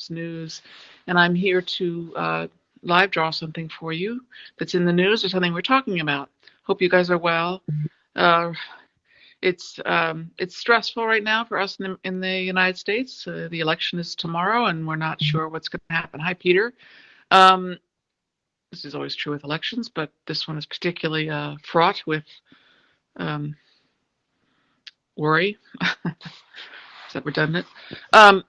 tops news, and I'm here to live draw something for you that's in the news or something we're talking about. Hope you guys are well. Uh, it's stressful right now for us in the United States. The election is tomorrow, and we're not sure what's going to happen. Hi, Peter. Um, this is always true with elections, but this one is particularly fraught with um, worry. Is that redundant? Um,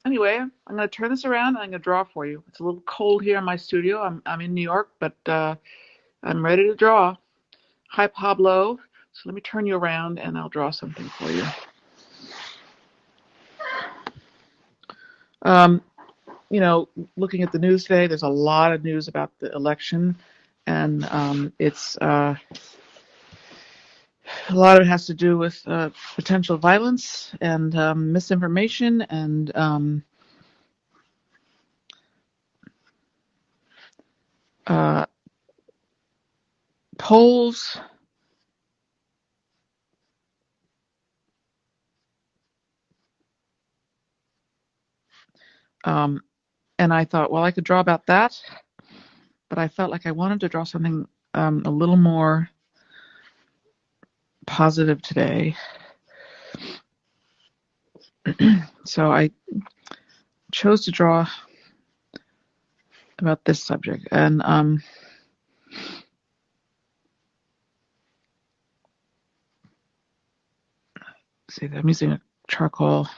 Anyway, I'm going to turn this around and I'm going to draw for you. It's a little cold here in my studio. I'm in New York, but I'm ready to draw. Hi, Pablo. So let me turn you around and I'll draw something for you. Um, looking at the news today, there's a lot of news about the election, and it's a lot of it has to do with potential violence and misinformation and polls. And I thought, well, I could draw about that, but I felt like I wanted to draw something a little more positive today. So I chose to draw about this subject. And see, I'm using a charcoal.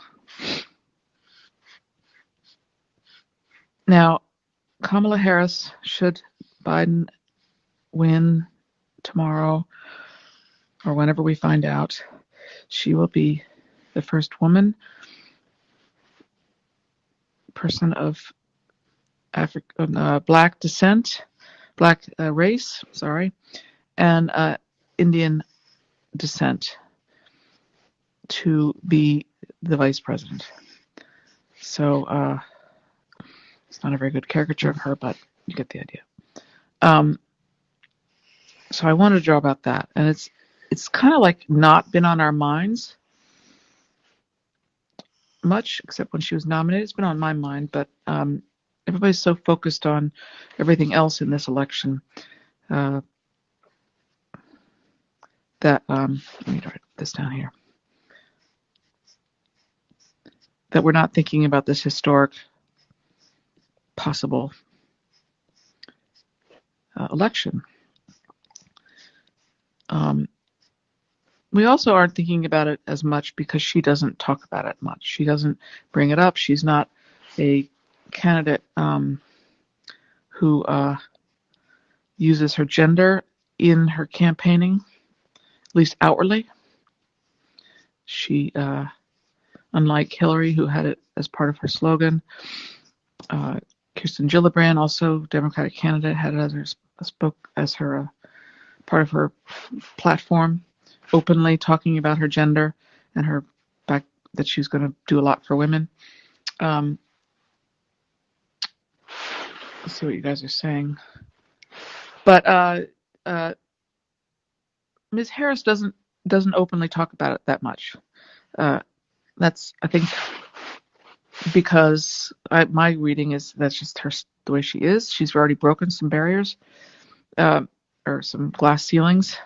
Now, Kamala Harris, should Biden win tomorrow or whenever we find out, she will be the first person of black descent, black race, and Indian descent to be the vice president. So it's not a very good caricature of her, but you get the idea. So I wanted to draw about that, and it's kind of like not been on our minds much, except when she was nominated. It's been on my mind, but everybody's so focused on everything else in this election that let me write this down here. That we're not thinking about this historic possible election. We also aren't thinking about it as much because she doesn't talk about it much. She doesn't bring it up. She's not a candidate who uses her gender in her campaigning, at least outwardly. She, unlike Hillary, who had it as part of her slogan, Kirsten Gillibrand, also Democratic candidate, had it spoke as her part of her platform, openly talking about her gender and her fact that she's going to do a lot for women. Let's see what you guys are saying. But Ms. Harris doesn't openly talk about it that much. That's, I think, because my reading is that's just the way she is. She's already broken some barriers or some glass ceilings.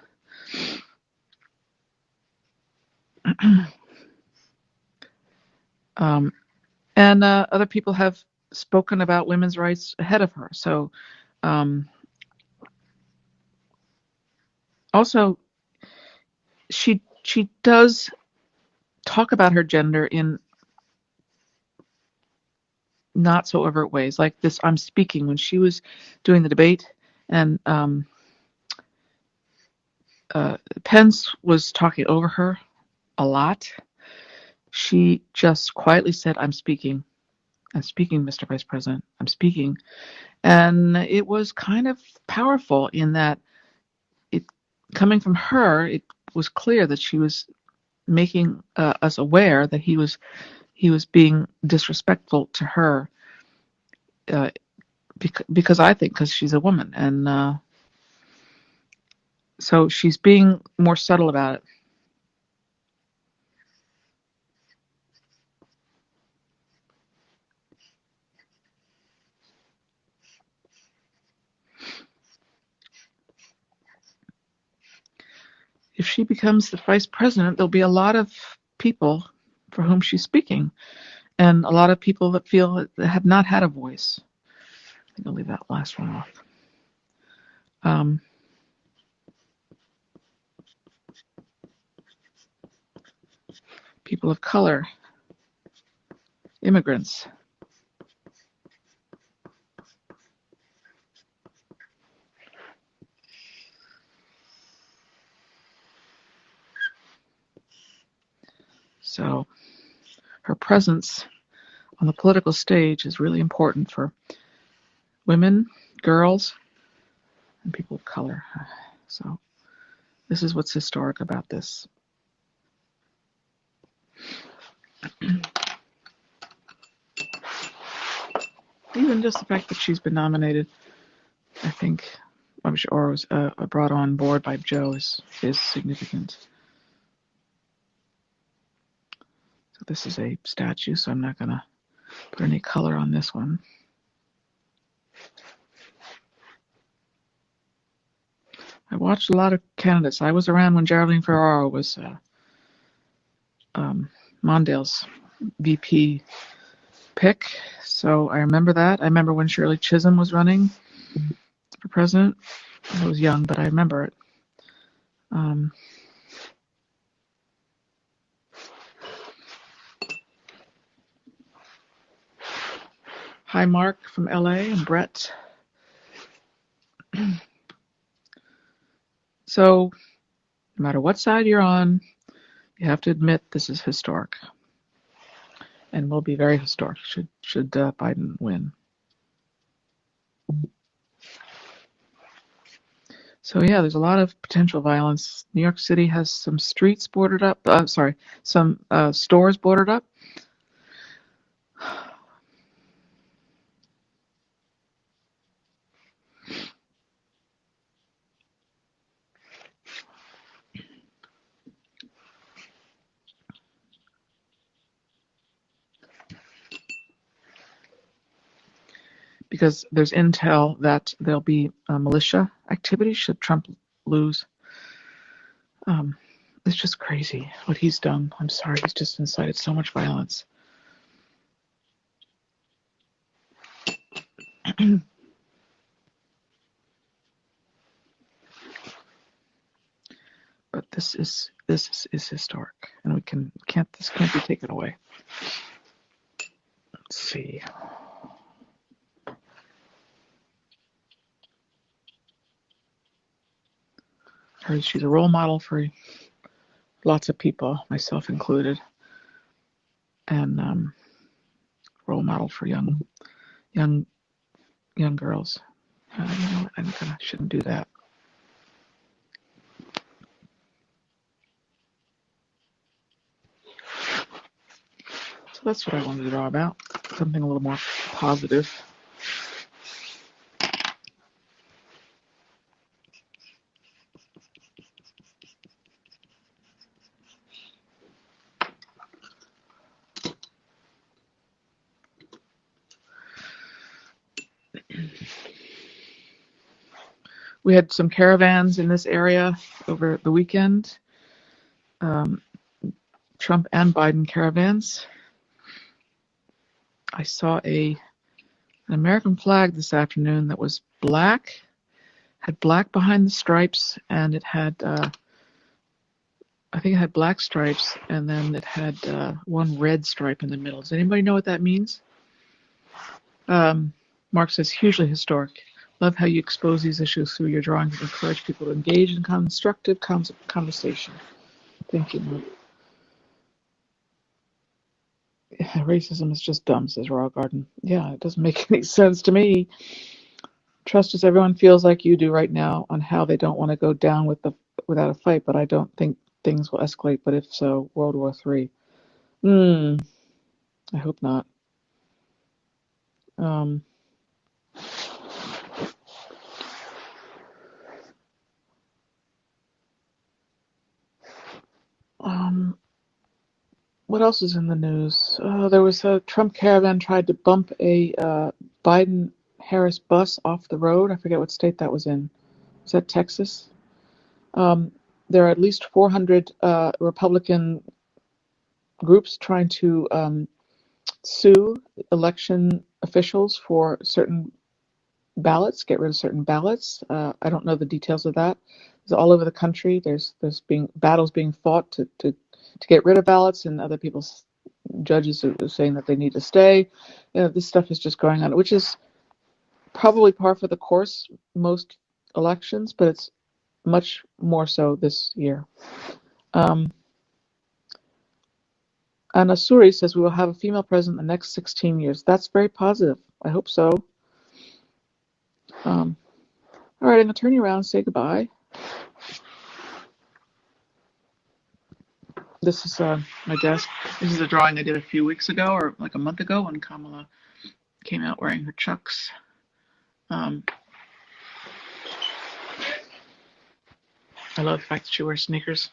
And other people have spoken about women's rights ahead of her. So also, she does talk about her gender in not so overt ways, like this I'm speaking when she was doing the debate, and Pence was talking over her a lot. She just quietly said, I'm speaking, Mr. Vice President, I'm speaking. And it was kind of powerful in that it coming from her, it was clear that she was making us aware that he was being disrespectful to her because I think because she's a woman, and so she's being more subtle about it. if she becomes the vice president, there'll be a lot of people for whom she's speaking, and a lot of people that feel that have not had a voice. I think I'll leave that last one off. People of color, immigrants. So her presence on the political stage is really important for women, girls, and people of color. So this is what's historic about this. Even just the fact that she's been nominated, I think, or was brought on board by Joe is significant. So this is a statue, so I'm not going to put any color on this one. I watched a lot of candidates. I was around when Geraldine Ferraro was Mondale's VP pick, so I remember that. I remember when Shirley Chisholm was running for president. I was young, but I remember it. Hi, Mark from LA, and Brett. So, no matter what side you're on, you have to admit this is historic, and will be very historic should Biden win. So yeah, there's a lot of potential violence. New York City has some streets boarded up. Some stores boarded up. Because there's intel that there'll be militia activity should Trump lose. It's just crazy what he's done. I'm sorry, he's just incited so much violence. But this is historic, and this can't be taken away. Let's see. She's a role model for lots of people, myself included, and role model for young girls. You know what? I shouldn't do that. So that's what I wanted to draw about. Something a little more positive. We had some caravans in this area over the weekend. Trump and Biden caravans. I saw an American flag this afternoon that was black, had black behind the stripes, and it had, I think it had black stripes, and then it had one red stripe in the middle. Does anybody know what that means? Mark says, hugely historic. Love how you expose these issues through your drawings and encourage people to engage in constructive conversation. Thank you, Mark. Racism is just dumb, says Raw Garden. Yeah, it doesn't make any sense to me. Trust as everyone feels like you do right now on how they don't want to go down without a fight, but I don't think things will escalate. But if so, World War III. I hope not. What else is in the news? There was a Trump caravan tried to bump a Biden-Harris bus off the road. I forget what state that was in. Was that Texas? there are at least 400 Republican groups trying to sue election officials for certain ballots, get rid of certain ballots. I don't know the details of that. It's all over the country. There's being battles being fought to get rid of ballots, and other people's judges are saying that they need to stay. This stuff is just going on, which is probably par for the course most elections, but it's much more so this year. Anna Suri says we will have a female president in the next 16 years. That's very positive. I hope so. All right, I'm going to turn you around and say goodbye. This is my desk. This is a drawing I did a few weeks ago, or like a month ago, when Kamala came out wearing her Chucks. I love the fact that she wears sneakers.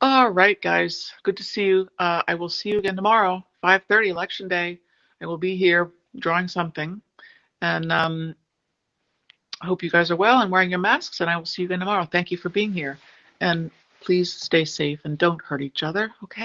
All right, guys. Good to see you. I will see you again tomorrow, 5:30, Election Day. I will be here drawing something. And I hope you guys are well and wearing your masks, and I will see you again tomorrow. Thank you for being here. And please stay safe and don't hurt each other, okay?